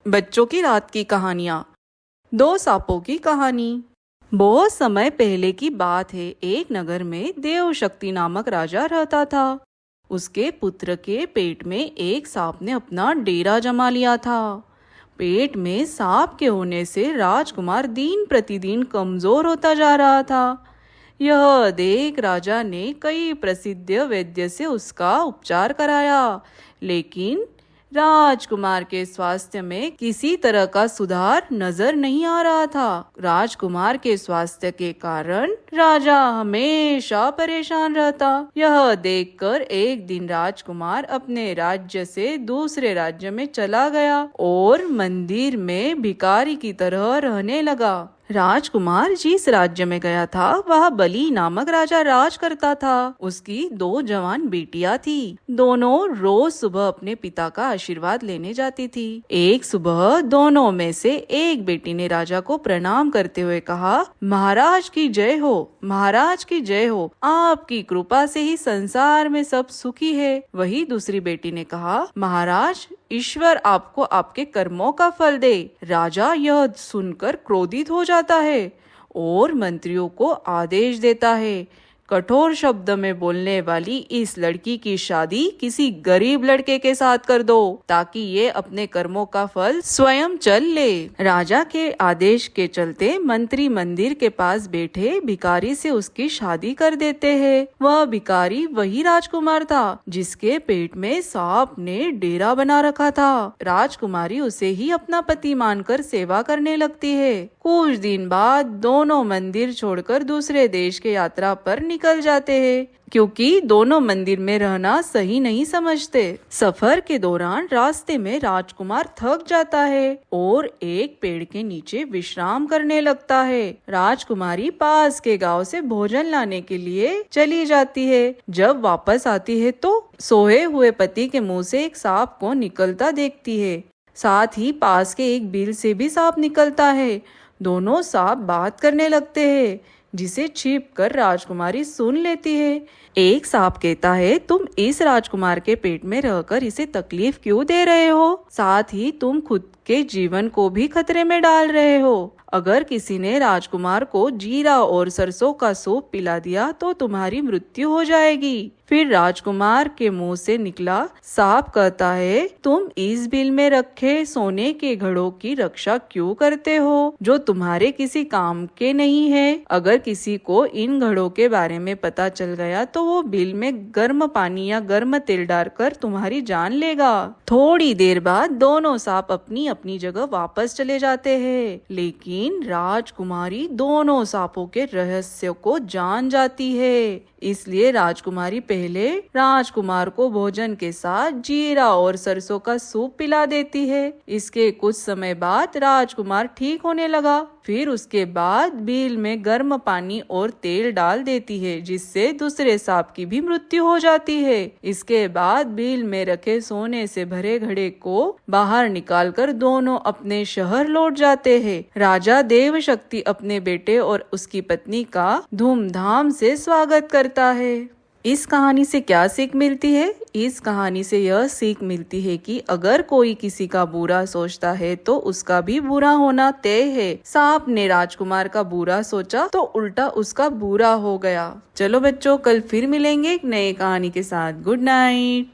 बच्चों की रात की कहानियाँ। दो सांपों की कहानी। बहुत समय पहले की बात है। एक नगर में देवशक्ति नामक राजा रहता था। उसके पुत्र के पेट में एक सांप ने अपना डेरा जमा लिया था। पेट में सांप के होने से राजकुमार दिन प्रतिदिन कमजोर होता जा रहा था। यह देख राजा ने कई प्रसिद्ध वैद्य से उसका उपचार कराया, लेकिन राजकुमार के स्वास्थ्य में किसी तरह का सुधार नजर नहीं आ रहा था। राजकुमार के स्वास्थ्य के कारण राजा हमेशा परेशान रहता। यह देखकर एक दिन राजकुमार अपने राज्य से दूसरे राज्य में चला गया और मंदिर में भिखारी की तरह रहने लगा। राजकुमार जिस राज्य में गया था वह बलि नामक राजा राज करता था। उसकी दो जवान बेटियां थी। दोनों रोज सुबह अपने पिता का आशीर्वाद लेने जाती थी। एक सुबह दोनों में से एक बेटी ने राजा को प्रणाम करते हुए कहा, महाराज की जय हो, महाराज की जय हो, आपकी कृपा से ही संसार में सब सुखी है। वही दूसरी बेटी ने कहा, महाराज ईश्वर आपको आपके कर्मों का फल दे। राजा यह सुनकर क्रोधित हो जाता है और मंत्रियों को आदेश देता है, कठोर शब्द में बोलने वाली इस लड़की की शादी किसी गरीब लड़के के साथ कर दो, ताकि ये अपने कर्मों का फल स्वयं चल ले। राजा के आदेश के चलते मंत्री मंदिर के पास बैठे भिखारी से उसकी शादी कर देते हैं। वह भिखारी वही राजकुमार था जिसके पेट में सांप ने डेरा बना रखा था। राजकुमारी उसे ही अपना पति मानकर सेवा करने लगती है। कुछ दिन बाद दोनों मंदिर छोड़कर दूसरे देश के यात्रा पर निकल जाते हैं, क्योंकि दोनों मंदिर में रहना सही नहीं समझते। सफर के दौरान रास्ते में राजकुमार थक जाता है और एक पेड़ के नीचे विश्राम करने लगता है। राजकुमारी पास के गांव से भोजन लाने के लिए चली जाती है। जब वापस आती है तो सोए हुए पति के मुंह से एक सांप को निकलता देखती है। साथ ही पास के एक बिल से भी सांप निकलता है। दोनों सांप बात करने लगते हैं, जिसे छिपकर राजकुमारी सुन लेती है। एक सांप कहता है, तुम इस राजकुमार के पेट में रहकर इसे तकलीफ क्यों दे रहे हो? साथ ही तुम खुद के जीवन को भी खतरे में डाल रहे हो। अगर किसी ने राजकुमार को जीरा और सरसों का सूप पिला दिया तो तुम्हारी मृत्यु हो जाएगी। फिर राजकुमार के मुंह से निकला सांप कहता है, तुम इस बिल में रखे सोने के घड़ों की रक्षा क्यों करते हो, जो तुम्हारे किसी काम के नहीं है? अगर किसी को इन घड़ों के बारे में पता चल गया तो वो बिल में गर्म पानी या गर्म तेल डालकर तुम्हारी जान लेगा। थोड़ी देर बाद दोनों सांप अपनी अपनी जगह वापस चले जाते हैं, लेकिन राजकुमारी दोनों सांपों के रहस्य को जान जाती है। इसलिए राजकुमारी पहले राजकुमार को भोजन के साथ जीरा और सरसों का सूप पिला देती है। इसके कुछ समय बाद राजकुमार ठीक होने लगा। फिर उसके बाद बिल में गर्म पानी और तेल डाल देती है, जिससे दूसरे सांप की भी मृत्यु हो जाती है। इसके बाद बिल में रखे सोने से भरे घड़े को बाहर निकालकर दोनों अपने शहर लौट जाते हैं। राजा देवशक्ति अपने बेटे और उसकी पत्नी का धूमधाम से स्वागत करता है। इस कहानी से क्या सीख मिलती है? इस कहानी से यह सीख मिलती है कि अगर कोई किसी का बुरा सोचता है तो उसका भी बुरा होना तय है। सांप ने राजकुमार का बुरा सोचा तो उल्टा उसका बुरा हो गया। चलो बच्चों, कल फिर मिलेंगे एक नई कहानी के साथ। Good night.